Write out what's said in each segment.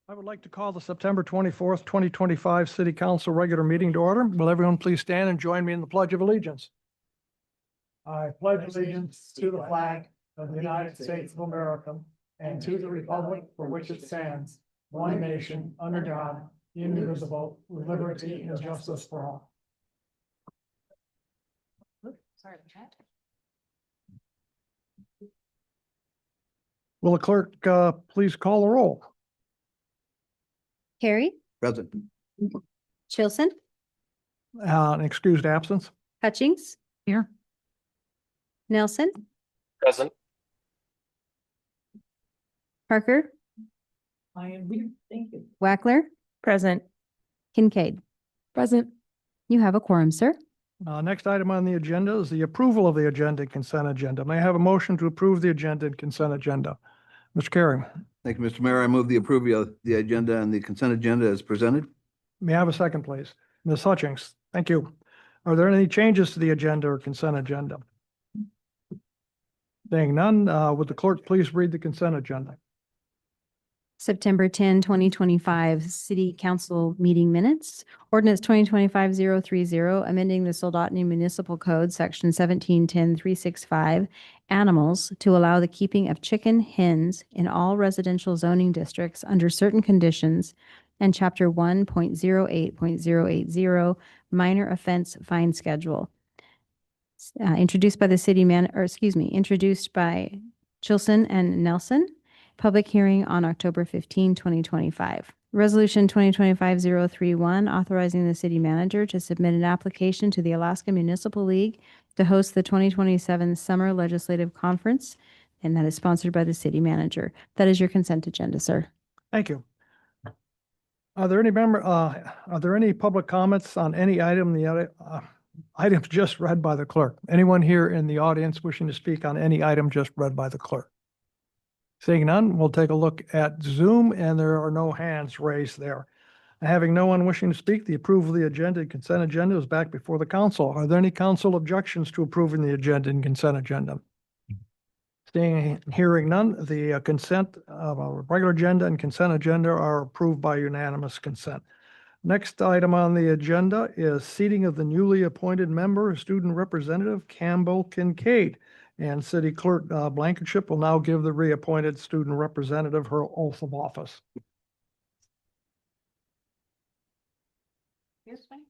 I would like to call the September 24th, 2025 City Council regular meeting to order. Will everyone please stand and join me in the Pledge of Allegiance? I pledge allegiance to the flag of the United States of America and to the republic for which it stands, one nation, under God, indivisible, with liberty and justice for all. Sorry about that. Will the clerk please call the roll? Carey, Present. Chilson, An excused absence. Hutchings. Here. Nelson, Present. Parker, I am here. Thank you. Wackler, Present. Kincaid. Present. You have a quorum, sir. Next item on the agenda is the approval of the agenda and consent agenda. May I have a motion to approve the agenda and consent agenda? Mr. Carey, Thank you, Mr. Mayor. I move the approval of the agenda and the consent agenda as presented. may I have a second, please? Ms. Hutchings, thank you. Are there any changes to the agenda or consent agenda? Being none, would the clerk please read the consent agenda? September 10, 2025 City Council meeting minutes. Ordinance 2025-030, amending the Soldotna Municipal Code, Section 1710-365, animals to allow the keeping of chicken hens in all residential zoning districts under certain conditions, and Chapter 1.08.080, minor offense fine schedule. Introduced by Chilson and Nelson. Public hearing on October 15, 2025. Resolution 2025-031, authorizing the city manager to submit an application to the Alaska Municipal League to host the 2027 Summer Legislative Conference, and that is sponsored by the city manager. That is your consent agenda, sir. Thank you. Are there any public comments on any item, items just read by the clerk? Anyone here in the audience wishing to speak on any item just read by the clerk? Seeing none, we'll take a look at Zoom, and there are no hands raised there. Having no one wishing to speak, the approval of the agenda and consent agenda is back before the council. Are there any council objections to approving the agenda and consent agenda? Hearing none, the consent of our regular agenda and consent agenda are approved by unanimous consent. Next item on the agenda is seating of the newly appointed member, student representative Campbell Kincaid. And City Clerk Blankenship will now give the reappointed student representative her oath of office. Yes, ma'am.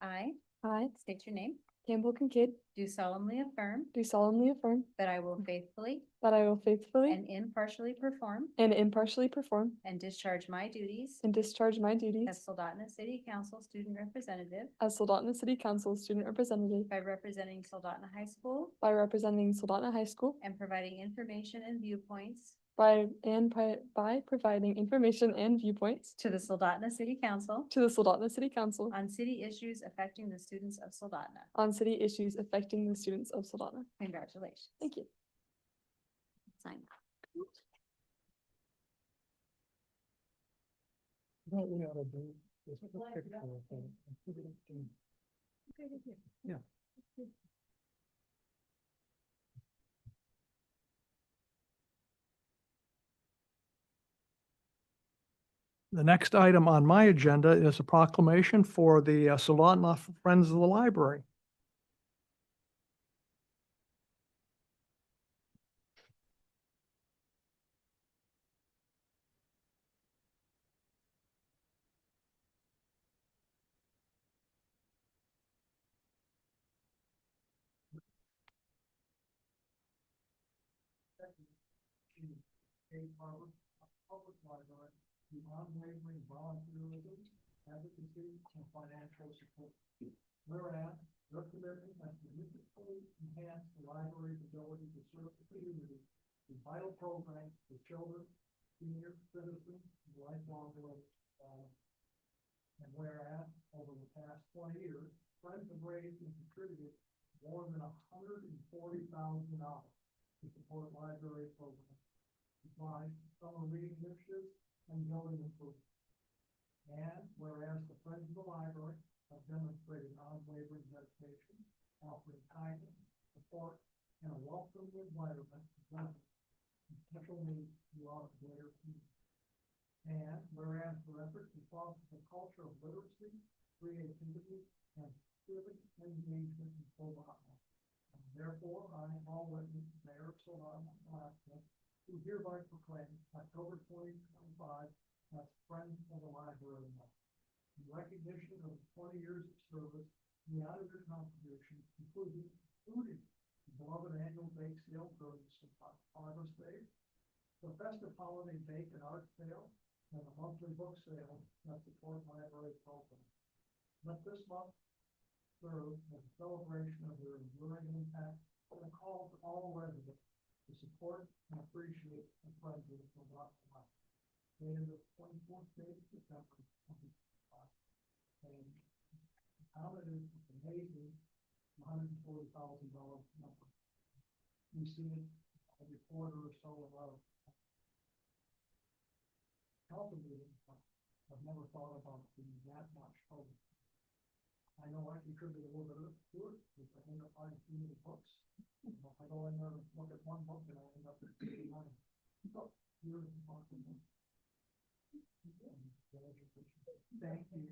I state your name. Campbell Kincaid, Do solemnly affirm do solemnly affirm that I will faithfully that I will faithfully and impartially perform and impartially perform and discharge my duties and discharge my as duties Soldotna City Council student representative as Soldotna City Council student representative by representing Soldotna High School by representing Soldotna High School and providing information and viewpoints by providing information and viewpoints to the Soldotna City Council to the Soldotna City Council on city issues affecting the students of Soldotna. on city issues affecting the students of Soldotna. Congratulations. Thank you. Sign. What we ought to do is put a picture of it and put it in. Yeah. The next item on my agenda is a proclamation for the Soldotna Friends of the Library. Public library, the unwavering volunteerism, advocacy, and financial support. Whereas their commitment has significantly enhanced the library's ability to serve the community through vital programs for children, seniors, citizens, and lifelong learners. And whereas over the past 20 years, Friends have raised and contributed more than $140,000 to support library programs. Supply, summer reading initiatives, and building improvements. And whereas the Friends of the Library have demonstrated unwavering dedication, offering kindness, support, and a welcoming environment to veterans with special needs throughout the greater community. And whereas their efforts to foster a culture of literacy, creativity, and civic engagement in Soldotna. And therefore, I, Paul Whitney, Mayor of Soldotna, Alaska, who hereby proclaim October 2025 as Friends of the Library Month. In recognition of 20 years of service, the auditor contributions, including the beloved annual bake sale during the Harvest Day, the festive holiday bake and art sale, and the monthly book sale that support library programs. Let this month serve as a celebration of their enduring impact and a call to all residents to support and appreciate the Friends of the Soldotna. Dated the 24th day of September 2025. And the comment is amazing, $140,000 number. We see it every quarter or so of our council meetings. I've never thought about being that much over. I know I contribute a little bit to it, because I end up buying too many books. I go in there and look at one book and I end up at 89. So, here's the talking. Thank you.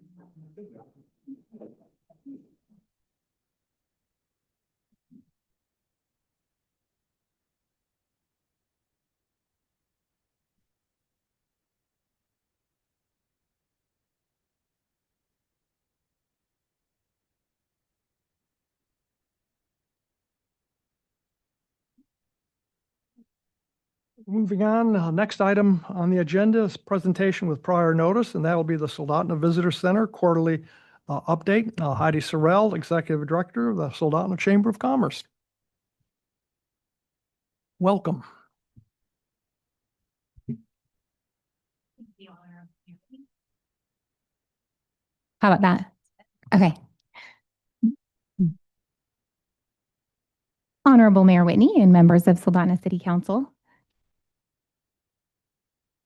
Moving on, next item on the agenda is presentation with prior notice, and that will be the Soldotna Visitor Center quarterly update. Heidi Sorrel, Executive Director of the Soldotna Chamber of Commerce. Welcome. How about that? Okay. Honorable Mayor Whitney and members of Soldotna City Council,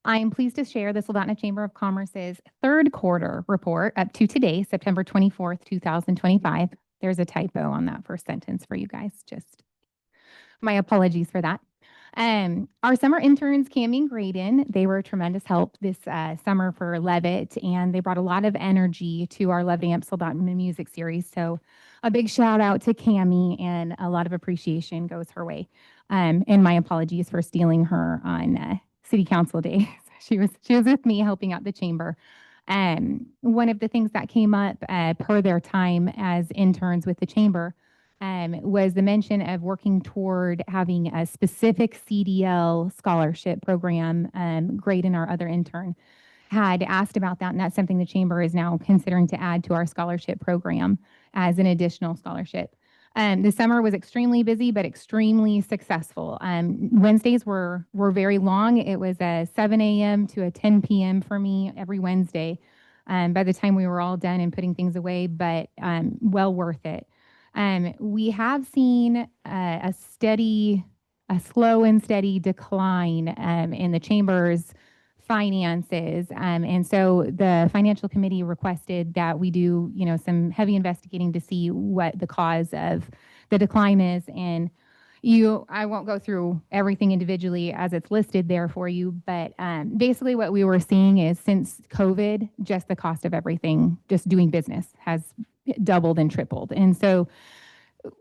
I am pleased to share the Soldotna Chamber of Commerce's third quarter report up to today, September 24th, 2025. There's a typo on that first sentence for you guys. Just my apologies for that. Our summer interns, Cami and Graydon, they were a tremendous help this summer for Levitt, and they brought a lot of energy to our Levitt Amp Soldotna music series. So a big shout out to Cami, and a lot of appreciation goes her way. And my apologies for stealing her on City Council Day. She was with me helping out the chamber. One of the things that came up per their time as interns with the chamber was the mention of working toward having a specific CDL scholarship program. Graydon, our other intern, had asked about that, and that's something the chamber is now considering to add to our scholarship program as an additional scholarship. The summer was extremely busy, but extremely successful. Wednesdays were very long. It was a 7 a.m. to a 10 p.m. for me every Wednesday by the time we were all done and putting things away, but well worth it. We have seen a slow and steady decline in the chamber's finances. And so the financial committee requested that we do, some heavy investigating to see what the cause of the decline is. And I won't go through everything individually as it's listed there for you, but basically what we were seeing is since COVID, just the cost of everything, just doing business has doubled and tripled. And so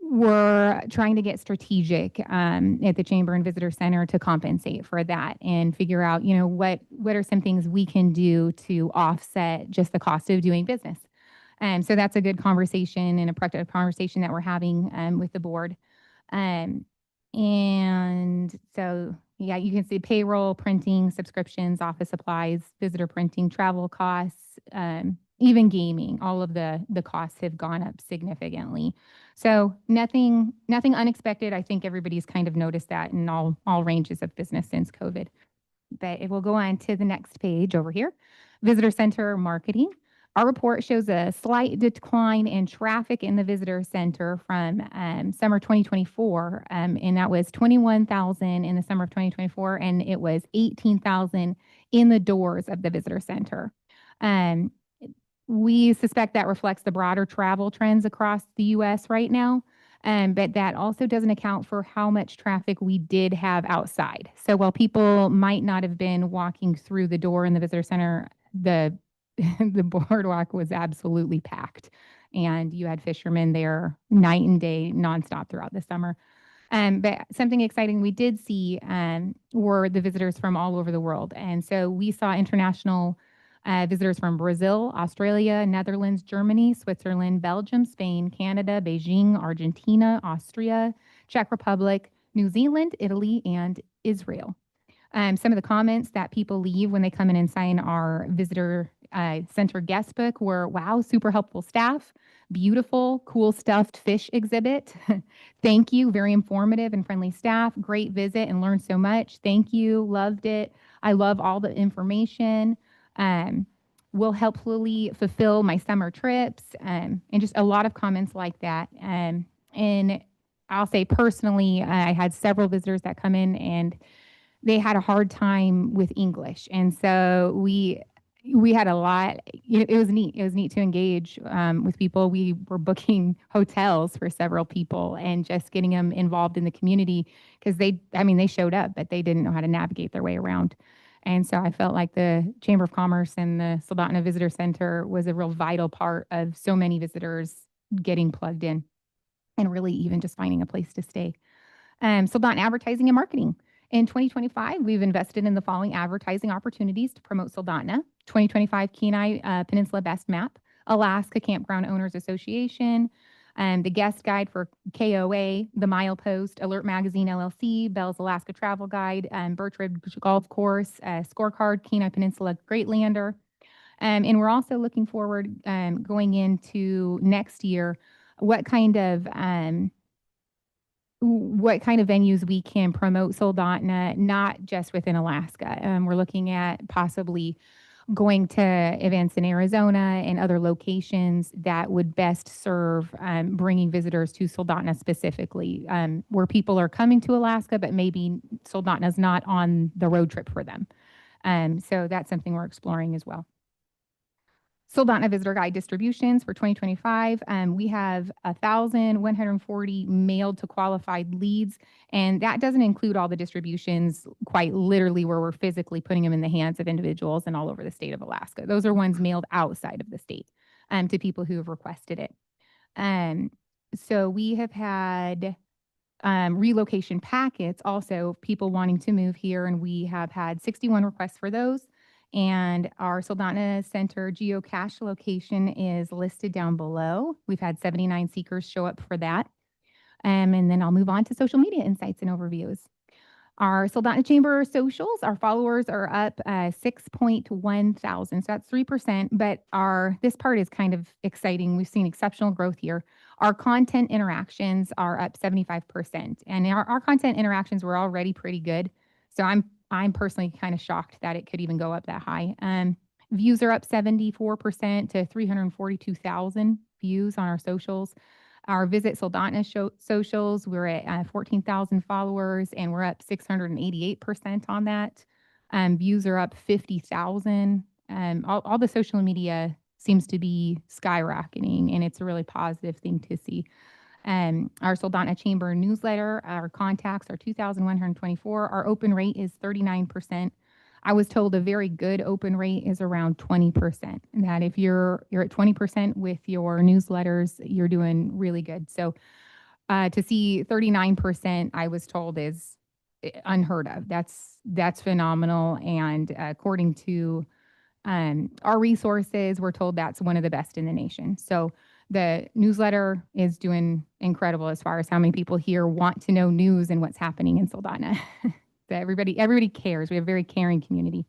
we're trying to get strategic at the Chamber and Visitor Center to compensate for that and figure out, what are some things we can do to offset just the cost of doing business. So that's a good conversation and a productive conversation that we're having with the board. And so, yeah, you can see payroll, printing, subscriptions, office supplies, visitor printing, travel costs, even gaming. All of the costs have gone up significantly. So nothing unexpected. I think everybody's kind of noticed that in all ranges of business since COVID. But it will go on to the next page over here. Visitor Center marketing. Our report shows a slight decline in traffic in the visitor center from summer 2024, and that was 21,000 in the summer of 2024, and it was 18,000 in the doors of the visitor center. We suspect that reflects the broader travel trends across the U.S. right now, but that also doesn't account for how much traffic we did have outside. So while people might not have been walking through the door in the visitor center, the the boardwalk was absolutely packed, and you had fishermen there night and day, nonstop throughout the summer. But something exciting we did see were the visitors from all over the world. And so we saw international visitors from Brazil, Australia, Netherlands, Germany, Switzerland, Belgium, Spain, Canada, Beijing, Argentina, Austria, Czech Republic, New Zealand, Italy, and Israel. Some of the comments that people leave when they come in and sign our visitor center guest book were, wow, super helpful staff, beautiful, cool stuffed fish exhibit. Thank you, very informative and friendly staff, great visit and learned so much. Thank you, loved it. I love all the information. Will helpfully fulfill my summer trips, and just a lot of comments like that. And I'll say personally, I had several visitors that come in and they had a hard time with English. And so we had a lot, it was neat. It was neat to engage with people. We were booking hotels for several people and just getting them involved in the community because they showed up, but they didn't know how to navigate their way around. And so I felt like the Chamber of Commerce and the Soldotna Visitor Center was a real vital part of so many visitors getting plugged in and really even just finding a place to stay. Soldotna Advertising and Marketing. In 2025, we've invested in the following advertising opportunities to promote Soldotna: 2025 Kenai Peninsula Best Map, Alaska Campground Owners Association, the guest guide for KOA, the Milepost, Alert Magazine LLC, Bell's Alaska Travel Guide, Birch Ridge Golf Course, Scorecard, Kenai Peninsula Greatlander. And we're also looking forward going into next year, what kind of venues we can promote Soldotna, not just within Alaska. We're looking at possibly going to events in Arizona and other locations that would best serve bringing visitors to Soldotna specifically, where people are coming to Alaska, but maybe Soldotna's not on the road trip for them. So that's something we're exploring as well. Soldotna Visitor Guide distributions for 2025. We have 1,140 mailed to qualified leads, and that doesn't include all the distributions quite literally where we're physically putting them in the hands of individuals and all over the state of Alaska. Those are ones mailed outside of the state to people who have requested it. So we have had relocation packets, also people wanting to move here, and we have had 61 requests for those. And our Soldotna Center geocache location is listed down below. We've had 79 seekers show up for that. And then I'll move on to social media insights and overviews. Our Soldotna Chamber socials, our followers are up 6.1 thousand, so that's 3%, but this part is kind of exciting. We've seen exceptional growth here. Our content interactions are up 75%, and our content interactions were already pretty good, so I'm personally kind of shocked that it could even go up that high. Views are up 74% to 342,000 views on our socials. Our Visit Soldotna socials, we're at 14,000 followers, and we're up 688% on that. Views are up 50,000. All the social media seems to be skyrocketing, and it's a really positive thing to see. Our Soldotna Chamber newsletter, our contacts are 2,124. Our open rate is 39%. I was told a very good open rate is around 20%. And that if you're at 20% with your newsletters, you're doing really good. So to see 39%, I was told is unheard of. That's phenomenal. And according to our resources, we're told that's one of the best in the nation. So the newsletter is doing incredible as far as how many people here want to know news and what's happening in Soldotna. So everybody cares. We have a very caring community.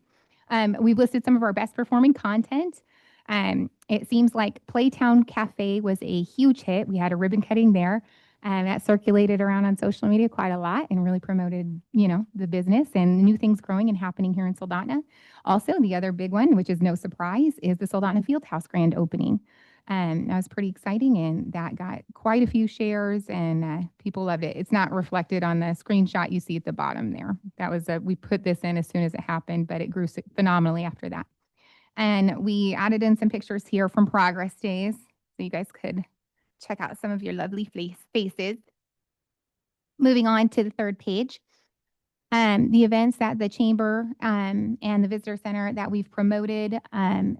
We've listed some of our best performing content. It seems like Playtown Cafe was a huge hit. We had a ribbon cutting there. And that circulated around on social media quite a lot and really promoted, the business and new things growing and happening here in Soldotna. Also, the other big one, which is no surprise, is the Soldotna Fieldhouse grand opening. That was pretty exciting, and that got quite a few shares, and people loved it. It's not reflected on the screenshot you see at the bottom there. That was we put this in as soon as it happened, but it grew phenomenally after that. And we added in some pictures here from Progress Days, so you guys could check out some of your lovely faces. Moving on to the third page. The events that the Chamber and the Visitor Center that we've promoted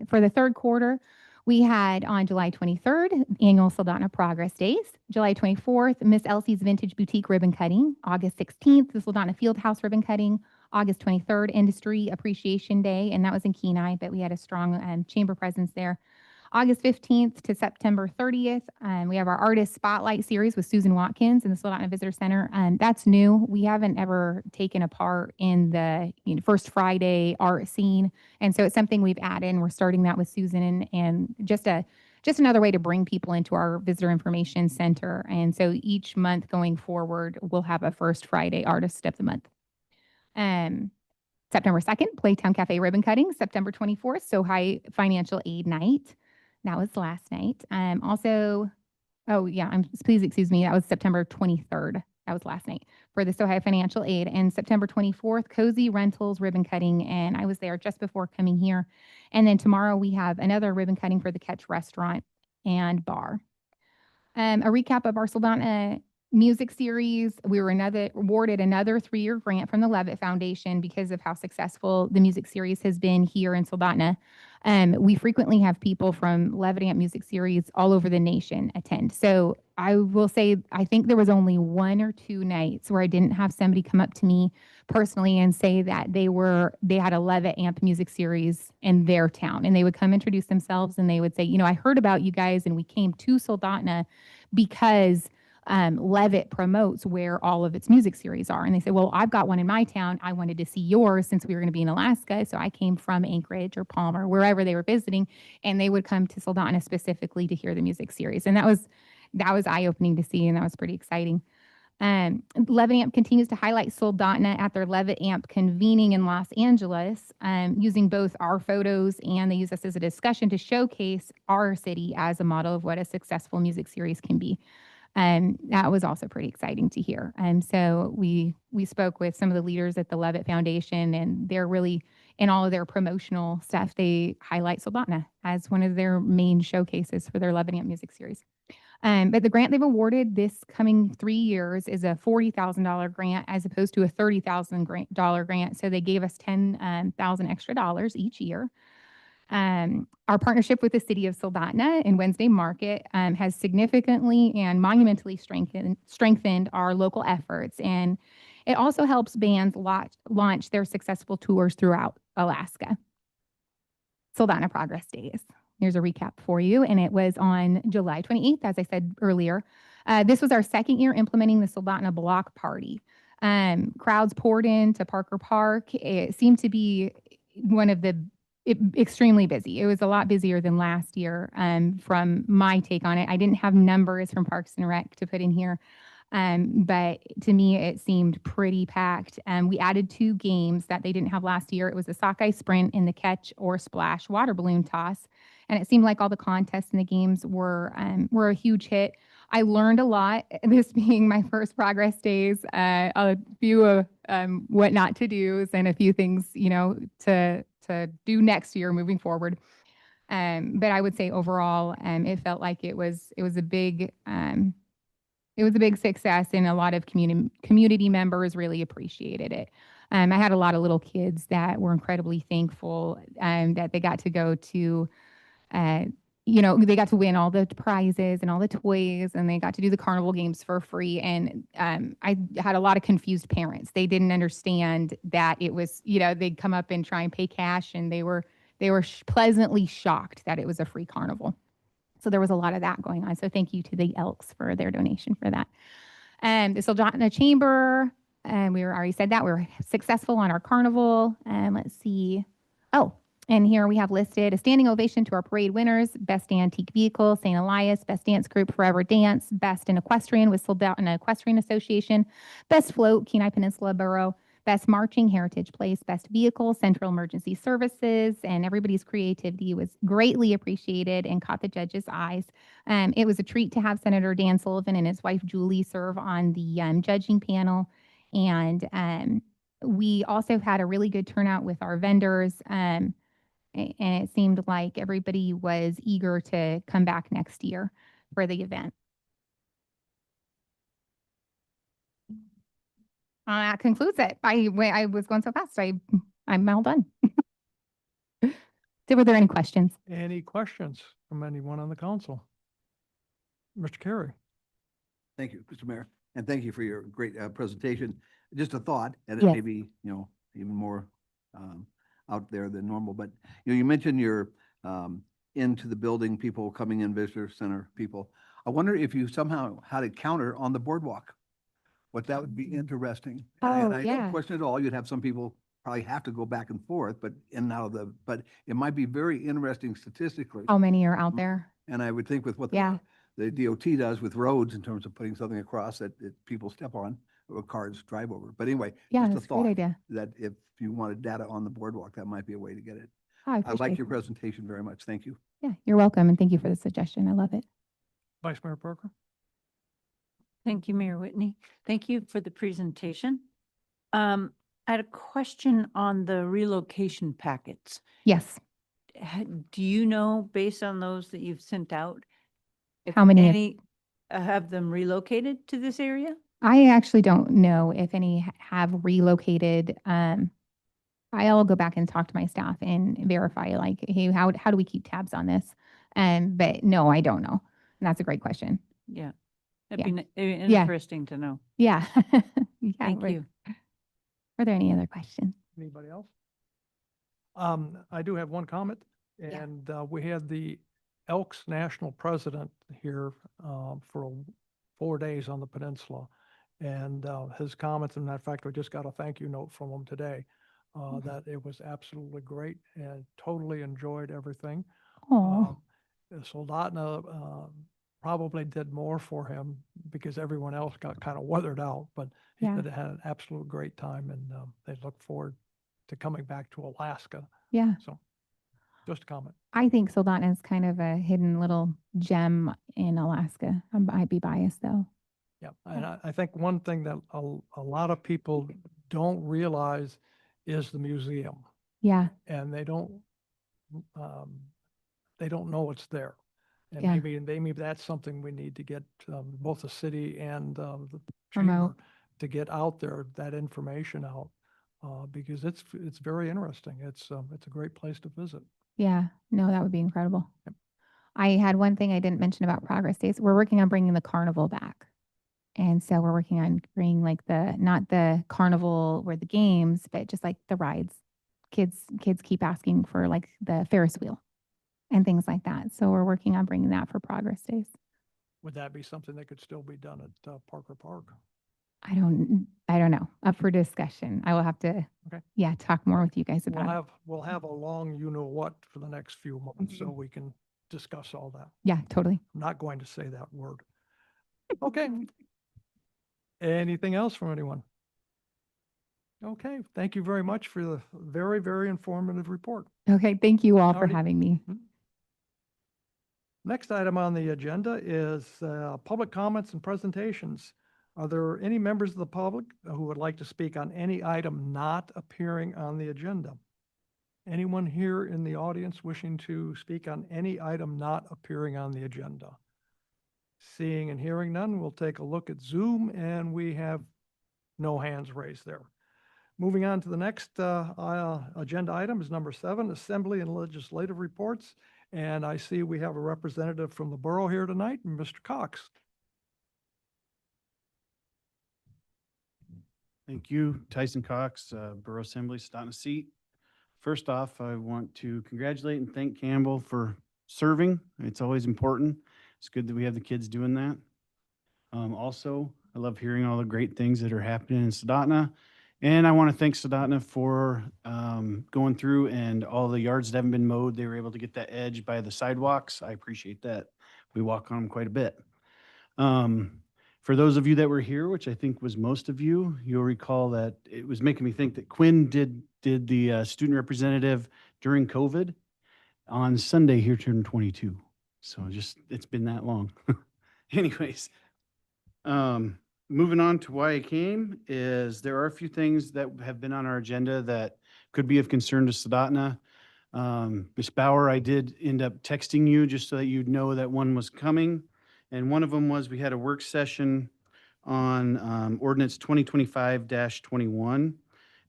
for the third quarter, we had on July 23rd, annual Soldotna Progress Days. July 24th, Miss Elsie's Vintage Boutique Ribbon Cutting. August 16th, the Soldotna Fieldhouse Ribbon Cutting. August 23rd, Industry Appreciation Day, and that was in Kenai, but we had a strong chamber presence there. August 15th to September 30th, we have our Artist Spotlight Series with Susan Watkins in the Soldotna Visitor Center. That's new. We haven't ever taken a part in the First Friday art scene, and so it's something we've added, and we're starting that with Susan, and just another way to bring people into our Visitor Information Center. And so each month going forward, we'll have a First Friday Artist of the Month. September 2nd, Playtown Cafe Ribbon Cutting. September 24th, SoHi Financial Aid Night. That was last night. Please excuse me. That was September 23rd. That was last night for the SoHi Financial Aid. And September 24th, Cozy Rentals Ribbon Cutting. And I was there just before coming here. And then tomorrow we have another ribbon cutting for the Catch Restaurant and Bar. A recap of our Soldotna music series. We were awarded another 3-year grant from the Levitt Foundation because of how successful the music series has been here in Soldotna. We frequently have people from Levitt Amp Music Series all over the nation attend. So I will say, I think there was only 1 or 2 nights where I didn't have somebody come up to me personally and say that they had a Levitt Amp Music Series in their town, and they would come introduce themselves and they would say, I heard about you guys and we came to Soldotna because Levitt promotes where all of its music series are. And they say, well, I've got one in my town. I wanted to see yours since we were going to be in Alaska. So I came from Anchorage or Palmer, wherever they were visiting, and they would come to Soldotna specifically to hear the music series. And that was eye-opening to see, and that was pretty exciting. Levitt Amp continues to highlight Soldotna at their Levitt Amp convening in Los Angeles, using both our photos, and they use us as a discussion to showcase our city as a model of what a successful music series can be. That was also pretty exciting to hear. And so we spoke with some of the leaders at the Levitt Foundation, and they're really, in all of their promotional stuff, they highlight Soldotna as one of their main showcases for their Levitt Amp music series. But the grant they've awarded this coming 3 years is a $40,000 grant as opposed to a $30,000 grant. So they gave us $10,000 extra dollars each year. Our partnership with the city of Soldotna and Wednesday Market has significantly and monumentally strengthened our local efforts, and it also helps bands launch their successful tours throughout Alaska. Soldotna Progress Days. Here's a recap for you, and it was on July 28th, as I said earlier. This was our second year implementing the Soldotna Block Party. Crowds poured into Parker Park. It seemed to be extremely busy. It was a lot busier than last year from my take on it. I didn't have numbers from Parks and Rec to put in here, but to me, it seemed pretty packed. We added 2 games that they didn't have last year. It was the sockeye sprint and the catch or splash water balloon toss. And it seemed like all the contests and the games were a huge hit. I learned a lot, this being my first Progress Days, a few of what not to do and a few things, to do next year moving forward. But I would say overall, it felt like it was a big success, and a lot of community members really appreciated it. I had a lot of little kids that were incredibly thankful that they got to go to, they got to win all the prizes and all the toys, and they got to do the carnival games for free. And I had a lot of confused parents. They didn't understand that it was, they'd come up and try and pay cash, and they were pleasantly shocked that it was a free carnival. So there was a lot of that going on. So thank you to the Elks for their donation for that. The Soldotna Chamber, we already said that. We were successful on our carnival. Let's see. Oh, And here we have listed a standing ovation to our parade winners: Best Antique Vehicle, St. Elias; Best Dance Group, Forever Dance; Best in Equestrian with Soldotna Equestrian Association; Best Float, Kenai Peninsula Borough; Best Marching, Heritage Place; Best Vehicle, Central Emergency Services. And everybody's creativity was greatly appreciated and caught the judges' eyes. It was a treat to have Senator Dan Sullivan and his wife Julie serve on the judging panel. And we also had a really good turnout with our vendors. And it seemed like everybody was eager to come back next year for the event. That concludes it. I was going so fast. I'm all done. Were there any questions? Any questions from anyone on the council? Mr. Carey? Thank you, Mr. Mayor, and thank you for your great presentation. Just a thought, and it Yes. may be, even more out there than normal, but, you mentioned your into the building people coming in, visitor center people. I wonder if you somehow had a counter on the boardwalk. What that would be interesting. And I don't yeah. question at all, you'd have some people probably have to go back and forth, but in and out of but it might be very interesting statistically. How many are out there? And I would think with what Yeah. the DOT does with roads in terms of putting something across that people step on or cars drive over. But anyway, Yeah, just a that's a great thought idea. that if you wanted data on the boardwalk, that might be a way to get it. Oh, I I appreciate like your it. presentation very much. Thank you. Yeah, you're welcome. And thank you for the suggestion. I love it. Vice Mayor Parker? Thank you, Mayor Whitney. Thank you for the presentation. I had a question on the relocation packets. Yes. Do you know, based on those that you've sent out, if How many- any have them relocated to this area? I actually don't know if any have relocated. I'll go back and talk to my staff and verify, like, hey, how do we keep tabs on this? But no, I don't know. And that's a great question. Yeah. Yeah. It'd be Yeah. interesting to know. Yeah. Yeah. Thank you. Are there any other questions? Anybody else? I do have one comment, Yeah. and we had the Elks National President here for 4 days on the peninsula. And his comments, and in fact, I just got a thank you note from him today, that it was absolutely great and totally enjoyed everything. Oh, Soldotna probably did more for him because everyone else got kind of weathered out, but he Yeah. said it had an absolute great time, and they look forward to coming back to Alaska. yeah. So just a comment. I think Soldotna is kind of a hidden little gem in Alaska. I might be biased though. Yeah, and I think one thing that a lot of people don't realize is the museum, Yeah. and they don't know it's there. And Yeah. maybe that's something we need to get both the city and the Promote. chamber to get out there, that information out, because it's very interesting. It's a great place to visit. Yeah. No, that would be incredible. I had one thing I didn't mention about Progress Days. We're working on bringing the carnival back. And so we're working on bringing like not the carnival where the games, but just like the rides. Kids keep asking for like the Ferris wheel and things like that. So we're working on bringing that for Progress Days. Would that be something that could still be done at Parker Park? I don't know. Up for discussion. I will have to, Okay. talk more with you guys about it. We'll have a long what for the next few months, so we can discuss all that. Yeah, totally. I'm not going to say that word. Okay. Anything else from anyone? Okay, thank you very much for the very, very informative report. Okay, thank you all for Alrighty. having me. Next item on the agenda is public comments and presentations. Are there any members of the public who would like to speak on any item not appearing on the agenda? Anyone here in the audience wishing to speak on any item not appearing on the agenda? Seeing and hearing none, we'll take a look at Zoom, and we have no hands raised there. Moving on to the next agenda item is number 7, Assembly and Legislative Reports. And I see we have a representative from the borough here tonight, Mr. Cox. Thank you, Tyson Cox, Borough Assembly, Soldotna seat. First off, I want to congratulate and thank Campbell for serving. It's always important. It's good that we have the kids doing that. Also, I love hearing all the great things that are happening in Soldotna And I want to thank Soldotna for going through and all the yards that haven't been mowed. They were able to get that edge by the sidewalks. I appreciate that. We walk on them quite a bit. For those of you that were here, which I think was most of you, you'll recall that it was making me think that Quinn did the student representative during COVID. On Sunday, he turned 22. So it's been that long. Anyways, moving on to why I came is there are a few things that have been on our agenda that could be of concern to Soldotna. Ms. Bauer, I did end up texting you just so that you'd know that one was coming. And one of them was we had a work session on Ordinance 2025-21.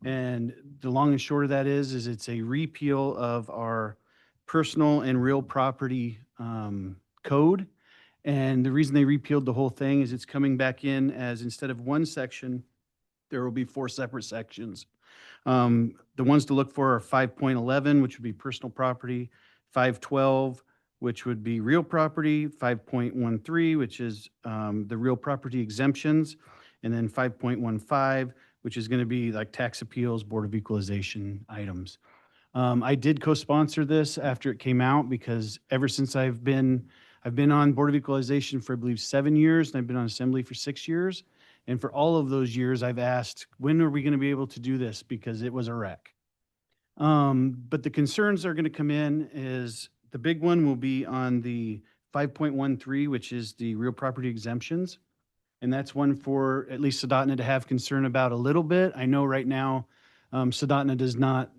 And the long and short of that is it's a repeal of our personal and real property code. And the reason they repealed the whole thing is it's coming back in as instead of one section, there will be 4 separate sections. The ones to look for are 5.11, which would be personal property, 512, which would be real property, 5.13, which is the real property exemptions, and then 5.15, which is going to be like tax appeals, Board of Equalization items. I did co-sponsor this after it came out because ever since I've been on Board of Equalization for, I believe, 7 years, and I've been on Assembly for 6 years. And for all of those years, I've asked, when are we going to be able to do this? Because it was a wreck. But the concerns are going to come in is the big one will be on the 5.13, which is the real property exemptions. And that's one for at least Soldotna to have concern about a little bit. I know right now, Soldotna does not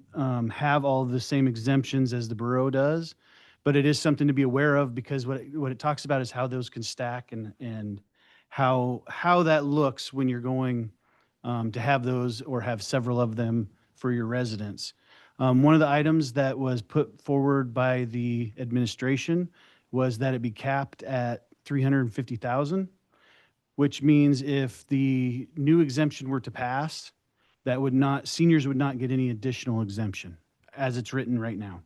have all of the same exemptions as the borough does, but it is something to be aware of because what it talks about is how those can stack and how that looks when you're going to have those or have several of them for your residents. One of the items that was put forward by the administration was that it be capped at 350,000, which means if the new exemption were to pass, seniors would not get any additional exemption as it's written right now.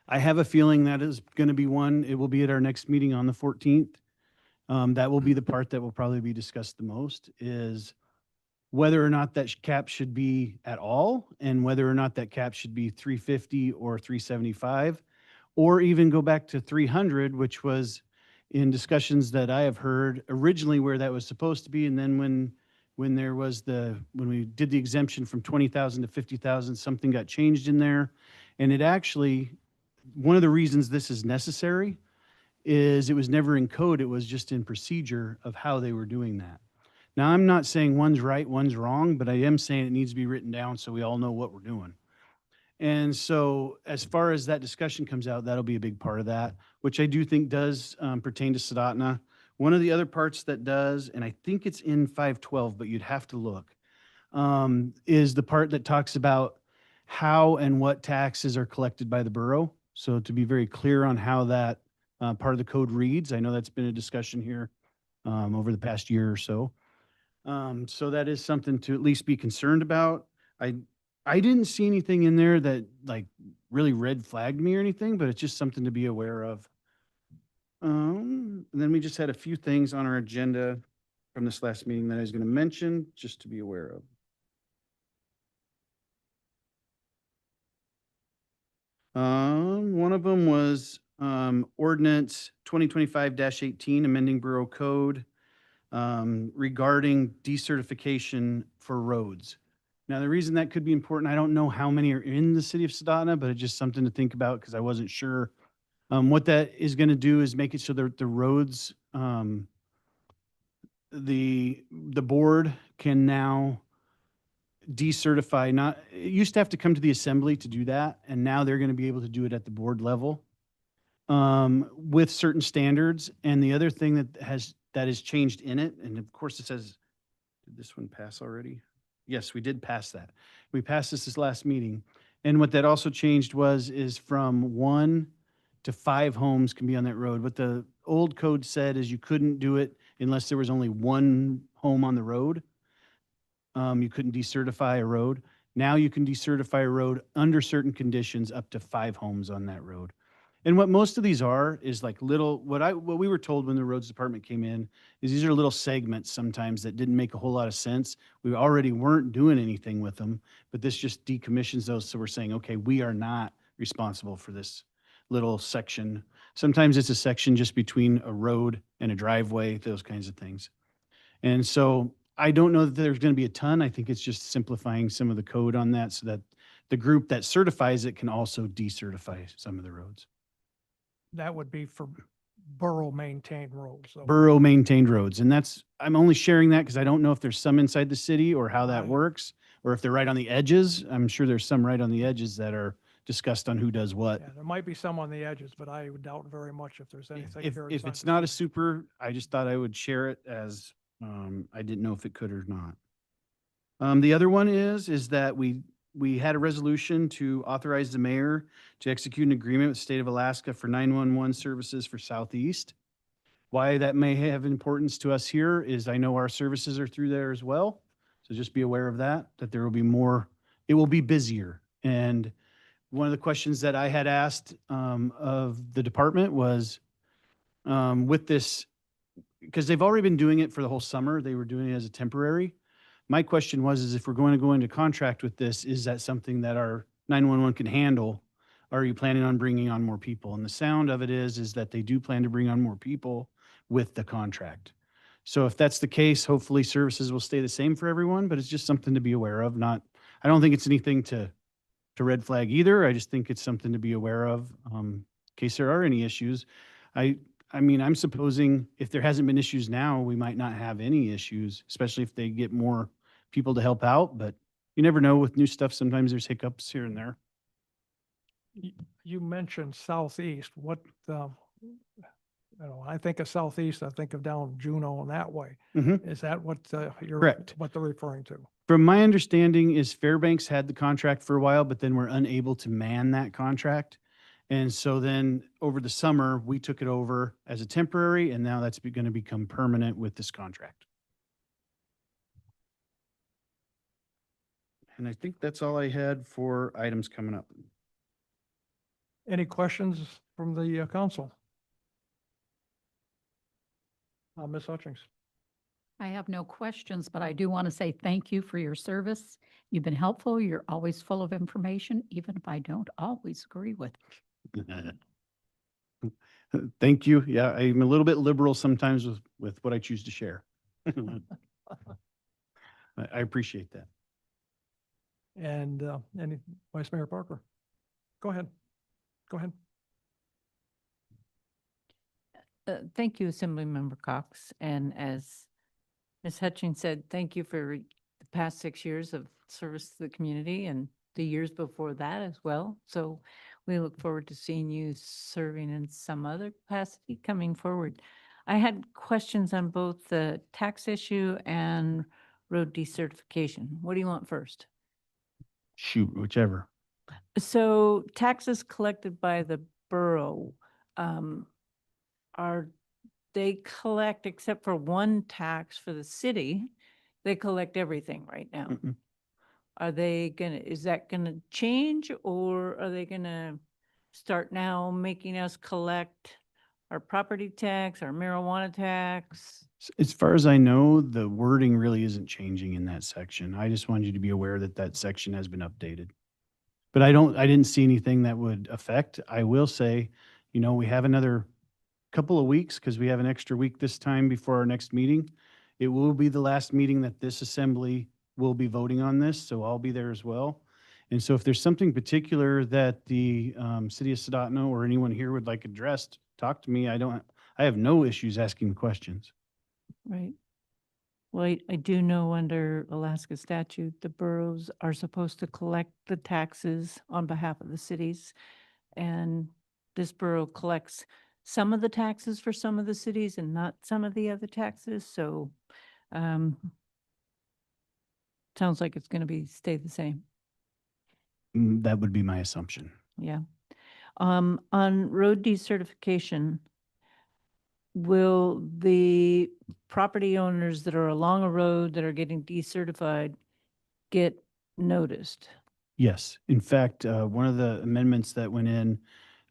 I have a feeling that is going to be one, it will be at our next meeting on the 14th. That will be the part that will probably be discussed the most is whether or not that cap should be at all and whether or not that cap should be 350 or 375 or even go back to 300, which was in discussions that I have heard originally where that was supposed to be. And then when we did the exemption from 20,000 to 50,000, something got changed in there. And it actually, one of the reasons this is necessary is it was never in code, it was just in procedure of how they were doing that. Now, I'm not saying one's right, one's wrong, but I am saying it needs to be written down so we all know what we're doing. And so as far as that discussion comes out, that'll be a big part of that, which I do think does pertain to Soldotna. One of the other parts that does, and I think it's in 512, but you'd have to look, is the part that talks about how and what taxes are collected by the borough. So to be very clear on how that part of the code reads, I know that's been a discussion here over the past year or so. So that is something to at least be concerned about. I didn't see anything in there that like really red flagged me or anything, but it's just something to be aware of. And then we just had a few things on our agenda from this last meeting that I was going to mention just to be aware of. One of them was Ordinance 2025-18, amending Borough Code regarding decertification for roads. Now, the reason that could be important, I don't know how many are in the city of Soldotna, but it's just something to think about because I wasn't sure. What that is going to do is make it so that the roads, the board can now decertify, it used to have to come to the assembly to do that, and now they're going to be able to do it at the board level with certain standards. And the other thing that has changed in it, and of course it says, did this one pass already? Yes, we did pass that. We passed this last meeting. And what that also changed is from 1 to 5 homes can be on that road. What the old code said is you couldn't do it unless there was only 1 home on the road. You couldn't decertify a road. Now you can decertify a road under certain conditions up to 5 homes on that road. And what most of these are is like little, what we were told when the roads department came in is these are little segments sometimes that didn't make a whole lot of sense. We already weren't doing anything with them, but this just decommissions those. So we're saying, okay, we are not responsible for this little section. Sometimes it's a section just between a road and a driveway, those kinds of things. And so I don't know that there's going to be a ton. I think it's just simplifying some of the code on that so that the group that certifies it can also decertify some of the roads. That would be for borough maintained roads. So Borough maintained roads. And that's, I'm only sharing that because I don't know if there's some inside the city or how that Right. works, or if they're right on the edges. I'm sure there's some right on the edges that are discussed on who does what. yeah, there might be some on the edges, but I would doubt very much if there's anything here. If inside it's the not a city. super, I just thought I would share it as, I didn't know if it could or not. The other one is that we had a resolution to authorize the mayor to execute an agreement with the state of Alaska for 911 services for Southeast. Why that may have importance to us here is I know our services are through there as well. So just be aware of that there will be more, it will be busier. And one of the questions that I had asked of the department was with this, because they've already been doing it for the whole summer, they were doing it as a temporary. My question is if we're going to go into contract with this, is that something that our 911 can handle? Or are you planning on bringing on more people? And the sound of it is that they do plan to bring on more people with the contract. So if that's the case, hopefully services will stay the same for everyone, but it's just something to be aware of. I don't think it's anything to red flag either. I just think it's something to be aware of in case there are any issues. I mean, I'm supposing if there hasn't been issues now, we might not have any issues, especially if they get more people to help out, but you never know with new stuff. Sometimes there's hiccups here and there. You mentioned southeast. What, I think of southeast, I think of down Juneau and that way. Mhm. Is that what you're, Correct. what they're referring to? From my understanding is Fairbanks had the contract for a while, but then were unable to man that contract. And so then over the summer, we took it over as a temporary, and now that's going to become permanent with this contract. And I think that's all I had for items coming up. Any questions from the council? Ms. Hutchings? I have no questions, but I do want to say thank you for your service. You've been helpful. You're always full of information, even if I don't always agree with it. Thank you. Yeah, I'm a little bit liberal sometimes with what I choose to share. I appreciate that. And any Vice Mayor Parker? Go ahead. Go ahead. Thank you, Assemblymember Cox. And as Ms. Hutchings said, thank you for the past 6 years of service to the community and the years before that as well. So we look forward to seeing you serving in some other capacity coming forward. I had questions on both the tax issue and road decertification. What do you want first? Shoot, whichever. So taxes collected by the borough, are they collect, except for one tax for the city, they collect everything right now. Mm-mm. Are they gonna, is that gonna change, or are they gonna start now making us collect our property tax, our marijuana tax? As far as I know, the wording really isn't changing in that section. I just wanted you to be aware that that section has been updated. But I didn't see anything that would affect. I will say, we have another couple of weeks because we have an extra week this time before our next meeting. It will be the last meeting that this assembly will be voting on this, so I'll be there as well. And so if there's something particular that the city of Soldotna or anyone here would like addressed, talk to me. I have no issues asking the questions. Right. Well, I do know under Alaska statute, the boroughs are supposed to collect the taxes on behalf of the cities. And this borough collects some of the taxes for some of the cities and not some of the other taxes. So sounds like it's going to stay the same. That would be my assumption. Yeah. On road decertification, will the property owners that are along a road that are getting decertified get noticed? Yes. In fact, one of the amendments that went in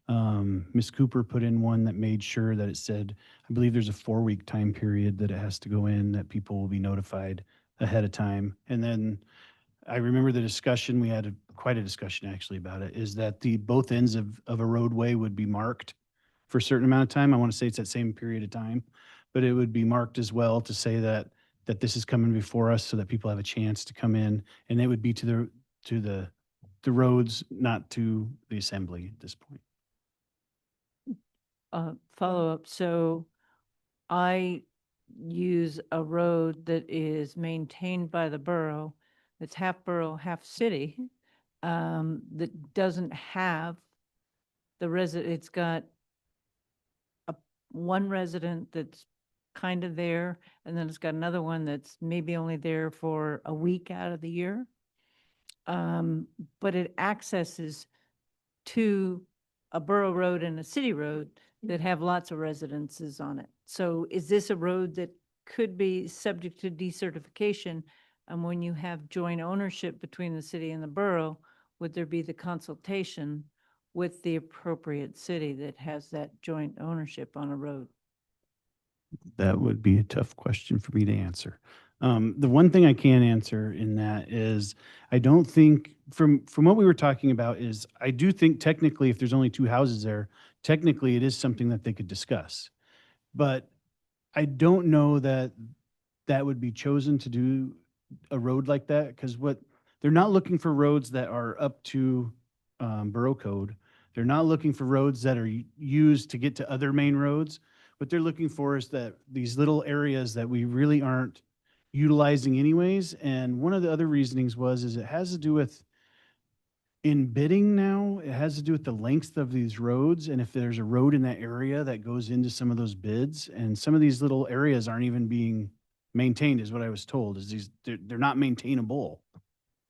Ms. Cooper put in one that made sure that it said, I believe there's a 4-week time period that it has to go in, that people will be notified ahead of time. And then I remember the discussion, we had quite a discussion actually about it, is that the both ends of a roadway would be marked for a certain amount of time. I want to say it's that same period of time, but it would be marked as well to say that this is coming before us so that people have a chance to come in, and it would be to the roads, not to the assembly at this point. Follow-up. So I use a road that is maintained by the borough, that's half borough, half city, that doesn't have it's got one resident that's kind of there, and then it's got another one that's maybe only there for a week out of the year. But it accesses to a borough road and a city road that have lots of residences on it. So is this a road that could be subject to decertification? And when you have joint ownership between the city and the borough, would there be the consultation with the appropriate city that has that joint ownership on a road? That would be a tough question for me to answer. The one thing I can answer in that is, I don't think, from what we were talking about, is I do think technically if there's only 2 houses there, technically it is something that they could discuss. But I don't know that that would be chosen to do a road like that, because they're not looking for roads that are up to borough code. They're not looking for roads that are used to get to other main roads. What they're looking for is that these little areas that we really aren't utilizing anyways. And one of the other reasonings is it has to do with, in bidding now, it has to do with the length of these roads. And if there's a road in that area that goes into some of those bids, and some of these little areas aren't even being maintained, is what I was told, is they're not maintainable.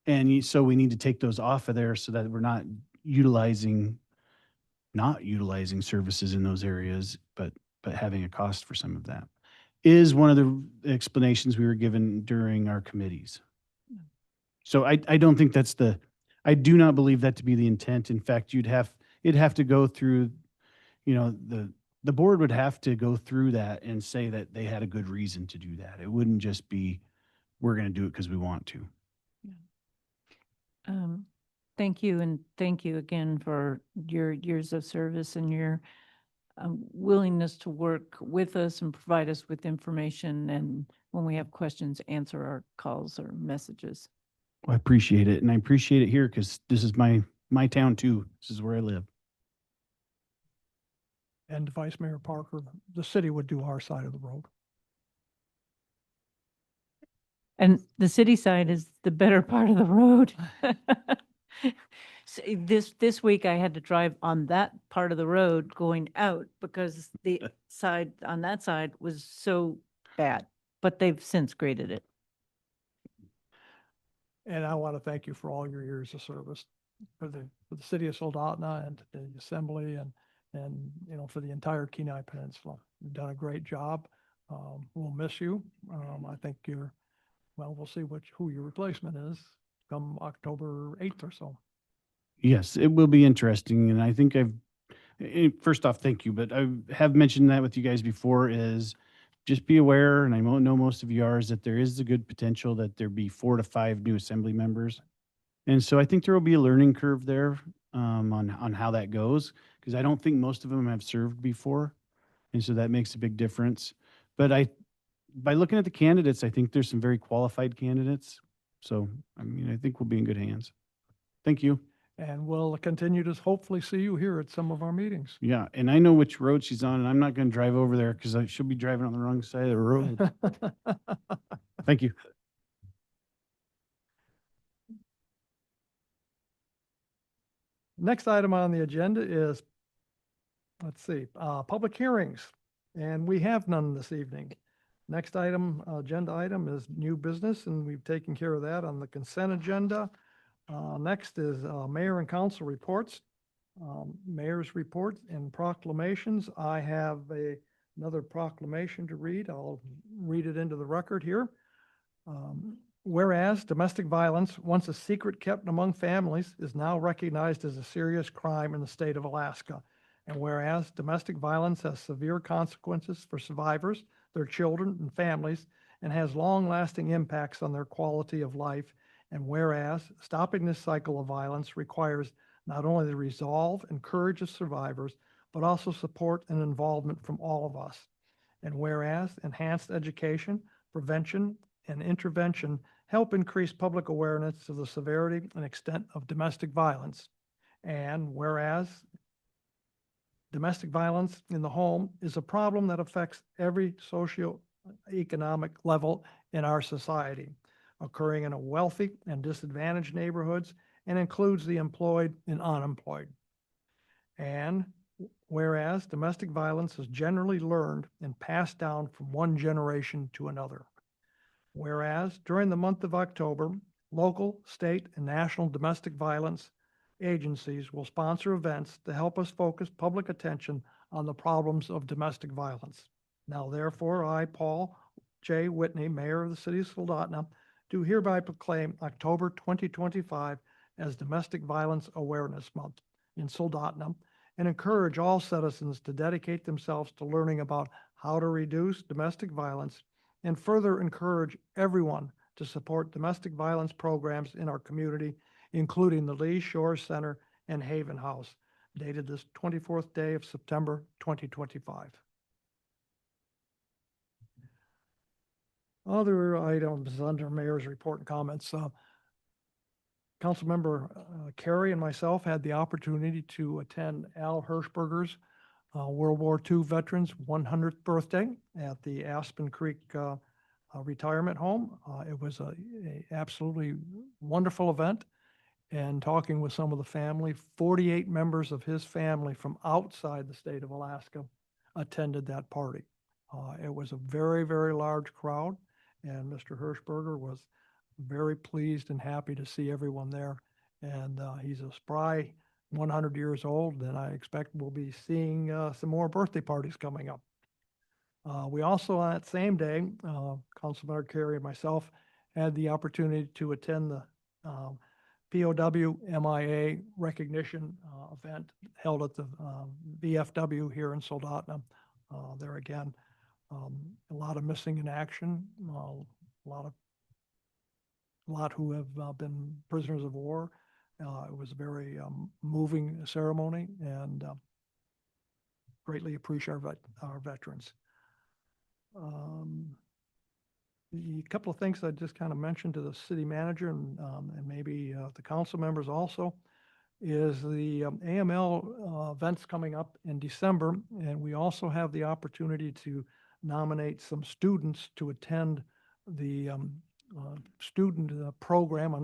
And so we need to take those off of there so that we're not utilizing services in those areas, but having a cost for some of that, is one of the explanations we were given during our committees. So I don't think I do not believe that to be the intent. In fact, it'd have to go through, the board would have to go through that and say that they had a good reason to do that. It wouldn't just be, we're going to do it because we want to. Thank you, and thank you again for your years of service and your willingness to work with us and provide us with information, and when we have questions, answer our calls or messages. Well, I appreciate it, and I appreciate it here because this is my town too. This is where I live. And Vice Mayor Parker, the city would do our side of the road. And the city side is the better part of the road. So this week I had to drive on that part of the road going out because the side on that side was so bad, but they've since graded it. And I want to thank you for all your years of service for the city of Soldotna and the assembly and for the entire Kenai Peninsula. You've done a great job. We'll miss you. I think we'll see who your replacement is come October 8th or so. Yes, it will be interesting. And I think first off, thank you, but I have mentioned that with you guys before, is just be aware, and I know most of you are, is that there is a good potential that there be 4 to 5 new assembly members. And so I think there will be a learning curve there on how that goes, because I don't think most of them have served before. And so that makes a big difference. But by looking at the candidates, I think there's some very qualified candidates. So, I think we'll be in good hands. Thank you. And we'll continue to hopefully see you here at some of our meetings. Yeah, and I know which road she's on, and I'm not going to drive over there because she'll be driving on the wrong side of the road. Thank you. Next item on the agenda is, public hearings, and we have none this evening. Next agenda item is new business, and we've taken care of that on the consent agenda. Next is mayor and council reports, mayor's report and proclamations. I have another proclamation to read. I'll read it into the record here. Whereas domestic violence, once a secret kept among families, is now recognized as a serious crime in the state of Alaska. And whereas domestic violence has severe consequences for survivors, their children, and families, and has long-lasting impacts on their quality of life. And whereas stopping this cycle of violence requires not only the resolve and courage of survivors, but also support and involvement from all of us. And whereas enhanced education, prevention, and intervention help increase public awareness of the severity and extent of domestic violence. And whereas domestic violence in the home is a problem that affects every socioeconomic level in our society, occurring in a wealthy and disadvantaged neighborhoods and includes the employed and unemployed. And whereas domestic violence is generally learned and passed down from one generation to another. Whereas during the month of October, local, state, and national domestic violence agencies will sponsor events to help us focus public attention on the problems of domestic violence. Now therefore, I, Paul J. Whitney, Mayor of the City of Soldotna, do hereby proclaim October 2025 as Domestic Violence Awareness Month in Soldotna and encourage all citizens to dedicate themselves to learning about how to reduce domestic violence and further encourage everyone to support domestic violence programs in our community, including the Lee Shore Center and Haven House, dated this 24th day of September 2025. Other items under Mayor's report and comments. Councilmember Carey and myself had the opportunity to attend Al Hirschberger's World War II Veterans 100th birthday at the Aspen Creek retirement home. It was a absolutely wonderful event, and talking with some of the family, 48 members of his family from outside the state of Alaska attended that party. It was a very, very large crowd, and Mr. Hirschberger was very pleased and happy to see everyone there. And he's a spry 100 years old, and I expect we'll be seeing some more birthday parties coming up. We also, on that same day, Councilmember Carey and myself had the opportunity to attend the POW MIA recognition event held at the VFW here in Soldotna. There again, a lot of missing in action, a lot who have been prisoners of war. It was a very moving ceremony, and greatly appreciate our veterans. The couple of things I just kind of mentioned to the city manager and maybe the council members also is the AML events coming up in December, and we also have the opportunity to nominate some students to attend the student program.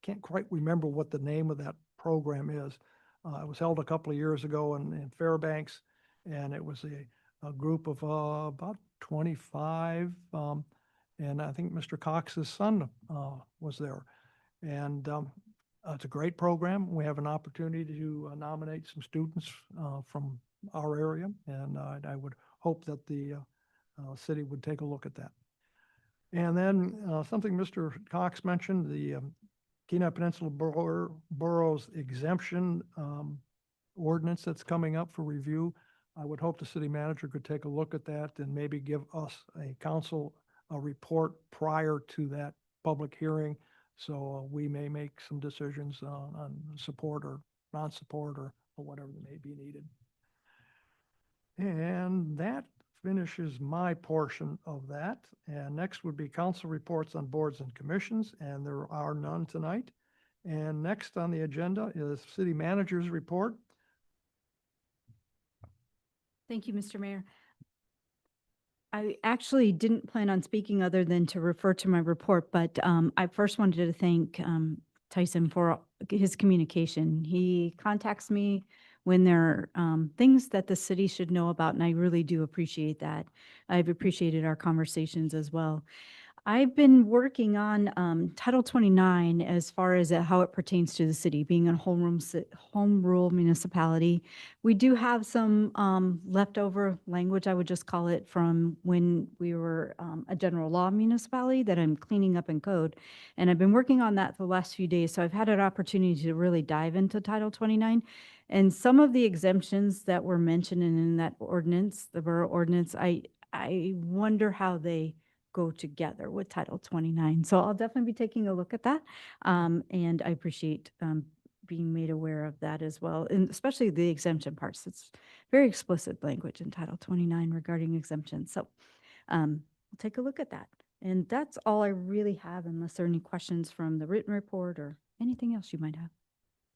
Can't quite remember what the name of that program is. It was held a couple of years ago in Fairbanks, and it was a group of about 25, and I think Mr. Cox's son was there. And it's a great program. We have an opportunity to nominate some students from our area, and I would hope that the city would take a look at that. And then something Mr. Cox mentioned, the Kenai Peninsula Borough's exemption ordinance that's coming up for review. I would hope the city manager could take a look at that and maybe give us a report prior to that public hearing, so we may make some decisions on support or non-support or whatever may be needed. And that finishes my portion of that. And next would be council reports on boards and commissions, and there are none tonight. And next on the agenda is city manager's report. Thank you, Mr. Mayor. I actually didn't plan on speaking other than to refer to my report, but I first wanted to thank Tyson for his communication. He contacts me when there are things that the city should know about, and I really do appreciate that. I've appreciated our conversations as well. I've been working on Title 29 as far as how it pertains to the city, being a home rule municipality. We do have some leftover language, I would just call it, from when we were a general law municipality that I'm cleaning up in code. And I've been working on that the last few days, so I've had an opportunity to really dive into Title 29. And some of the exemptions that were mentioned in that ordinance, the borough ordinance, I wonder how they go together with Title 29. So I'll definitely be taking a look at that. And I appreciate being made aware of that as well, and especially the exemption parts. It's very explicit language in Title 29 regarding exemptions. So I'll take a look at that. And that's all I really have, unless there are any questions from the written report or anything else you might have.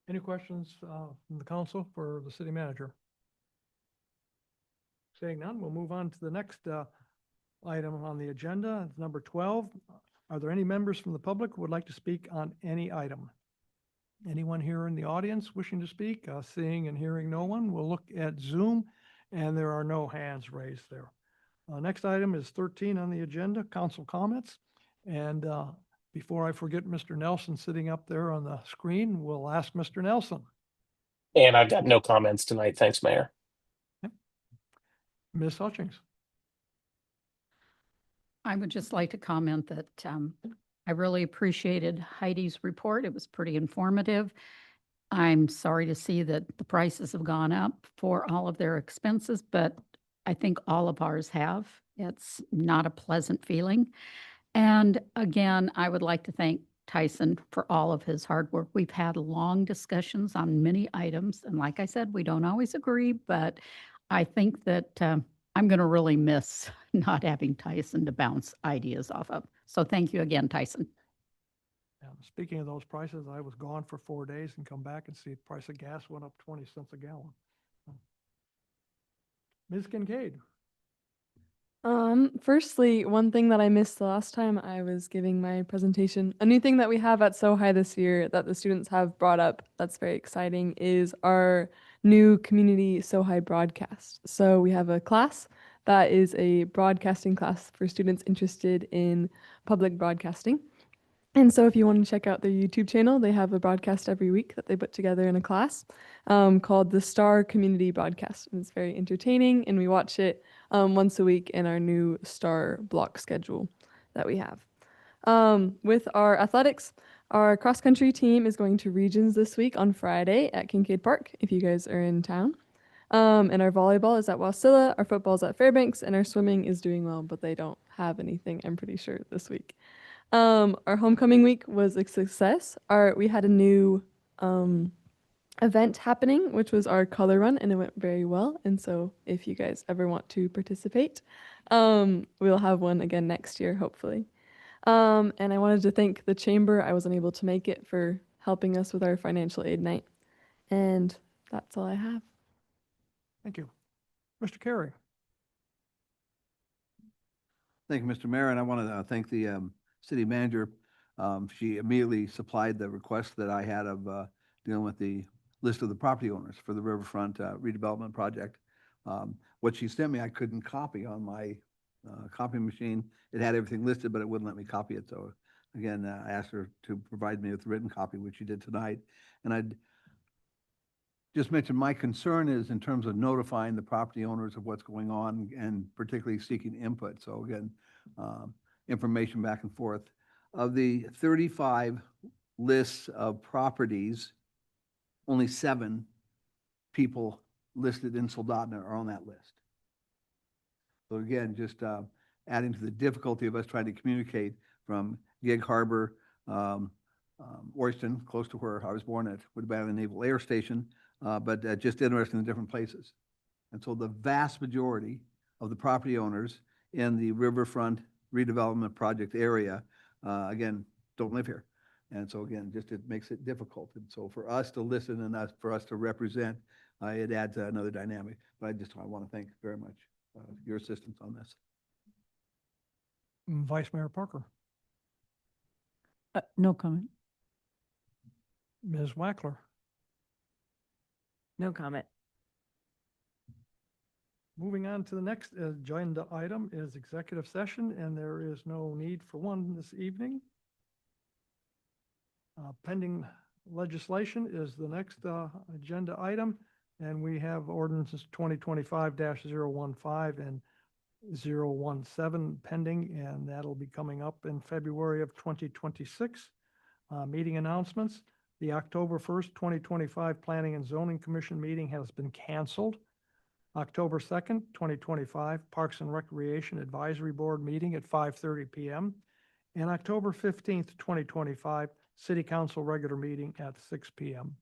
Any questions from the council for the city manager? Saying none, we'll move on to the next item on the agenda, number 12. Are there any members from the public who would like to speak on any item? Anyone here in the audience wishing to speak? Seeing and hearing no one, we'll look at Zoom, and there are no hands raised there. Next item is 13 on the agenda, council comments. And before I forget Mr. Nelson sitting up there on the screen, we'll ask Mr. Nelson. And I've got no comments tonight. Thanks, Mayor. Ms. Hutchings. I would just like to comment that I really appreciated Heidi's report. It was pretty informative. I'm sorry to see that the prices have gone up for all of their expenses, but I think all of ours have. It's not a pleasant feeling. And again, I would like to thank Tyson for all of his hard work. We've had long discussions on many items. And like I said, we don't always agree, but I think that I'm going to really miss not having Tyson to bounce ideas off of. So thank you again, Tyson. Speaking of those prices, I was gone for 4 days and come back and see the price of gas went up 20 cents a gallon. Ms. Kincaid. Firstly, one thing that I missed the last time I was giving my presentation, a new thing that we have at SoHi this year that the students have brought up that's very exciting is our new community SoHi broadcast. So we have a class that is a broadcasting class for students interested in public broadcasting. And so if you want to check out their YouTube channel, they have a broadcast every week that they put together in a class called the Star Community Broadcast. And it's very entertaining, and we watch it once a week in our new Star block schedule that we have. With our athletics, our cross-country team is going to regions this week on Friday at Kincaid Park, if you guys are in town. And our volleyball is at Wasilla, our football is at Fairbanks, and our swimming is doing well, but they don't have anything, I'm pretty sure, this week. Our homecoming week was a success. We had a new event happening, which was our color run, and it went very well. And so if you guys ever want to participate, we'll have one again next year, hopefully. And I wanted to thank the chamber. I wasn't able to make it, for helping us with our financial aid night. And that's all I have. Thank you. Mr. Carey. Thank you, Mr. Mayor, and I want to thank the city manager. She immediately supplied the request that I had of dealing with the list of the property owners for the Riverfront redevelopment project. What she sent me, I couldn't copy on my copy machine. It had everything listed, but it wouldn't let me copy it. So again, I asked her to provide me with a written copy, which she did tonight. And I'd just mention my concern is in terms of notifying the property owners of what's going on, and particularly seeking input. So again, information back and forth. Of the 35 lists of properties, only 7 people listed in Soldotna are on that list. So again, just adding to the difficulty of us trying to communicate from Gig Harbor, Oyston, close to where I was born at Woodbury Naval Air Station, but just interested in different places. And so the vast majority of the property owners in the Riverfront redevelopment project area, again, don't live here. And so again, just it makes it difficult. And so for us to listen and for us to represent, it adds another dynamic. But I want to thank very much your assistance on this. Vice Mayor Parker. No comment. Ms. Wackler. No comment. Moving on to the next agenda item is executive session, and there is no need for one this evening. Pending legislation is the next agenda item, and we have ordinances 2025-015 and 017 pending, and that'll be coming up in February of 2026. Meeting announcements. The October 1st, 2025 Planning and Zoning Commission meeting has been canceled. October 2nd, 2025 Parks and Recreation Advisory Board meeting at 5:30 p.m. And October 15th, 2025 City Council regular meeting at 6 p.m.